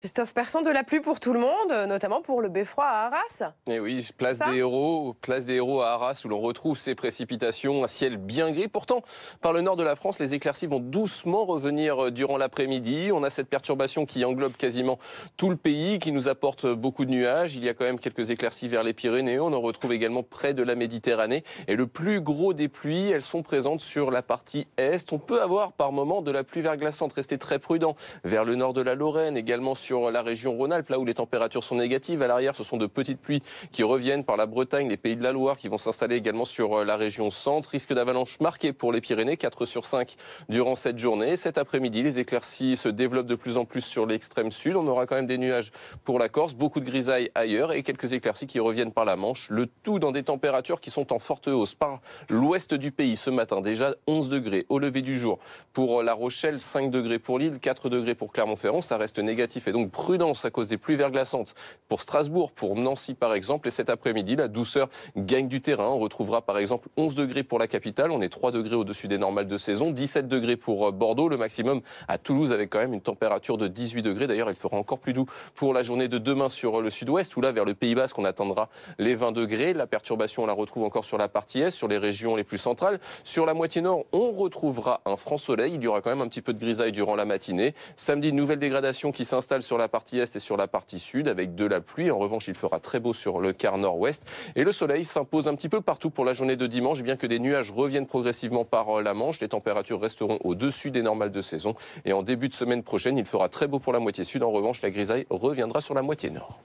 Christophe Persson, de la pluie pour tout le monde, notamment pour le beffroi à Arras. Et oui, place des Héros à Arras où l'on retrouve ces précipitations, un ciel bien gris. Pourtant, par le nord de la France, les éclaircies vont doucement revenir durant l'après-midi. On a cette perturbation qui englobe quasiment tout le pays, qui nous apporte beaucoup de nuages. Il y a quand même quelques éclaircies vers les Pyrénées. On en retrouve également près de la Méditerranée. Et le plus gros des pluies, elles sont présentes sur la partie est. On peut avoir par moments de la pluie verglaçante. Restez très prudent. Vers le nord de la Lorraine, également sur la région Rhône-Alpes, là où les températures sont négatives. À l'arrière, ce sont de petites pluies qui reviennent par la Bretagne, les Pays de la Loire, qui vont s'installer également sur la région centre. Risque d'avalanche marqué pour les Pyrénées, 4 sur 5 durant cette journée. Cet après-midi, les éclaircies se développent de plus en plus sur l'extrême sud. On aura quand même des nuages pour la Corse, beaucoup de grisailles ailleurs et quelques éclaircies qui reviennent par la Manche. Le tout dans des températures qui sont en forte hausse. Par l'ouest du pays ce matin, déjà 11 degrés au lever du jour. Pour La Rochelle, 5 degrés pour Lille, 4 degrés pour Clermont-Ferrand. Ça reste négatif et donc prudence à cause des pluies verglaçantes pour Strasbourg, pour Nancy par exemple. Et cet après-midi, la douceur gagne du terrain. On retrouvera par exemple 11 degrés pour la capitale. On est 3 degrés au-dessus des normales de saison. 17 degrés pour Bordeaux. Le maximum à Toulouse avec quand même une température de 18 degrés. D'ailleurs, il fera encore plus doux pour la journée de demain sur le sud-ouest, où là, vers le Pays Basque, on atteindra les 20 degrés. La perturbation, on la retrouve encore sur la partie est, sur les régions les plus centrales. Sur la moitié nord, on retrouvera un franc soleil. Il y aura quand même un petit peu de grisaille durant la matinée. Samedi, nouvelle dégradation qui s'installe sur la partie est et sur la partie sud avec de la pluie. En revanche, il fera très beau sur le quart nord-ouest. Et le soleil s'impose un petit peu partout pour la journée de dimanche, bien que des nuages reviennent progressivement par la Manche. Les températures resteront au-dessus des normales de saison. Et en début de semaine prochaine, il fera très beau pour la moitié sud. En revanche, la grisaille reviendra sur la moitié nord.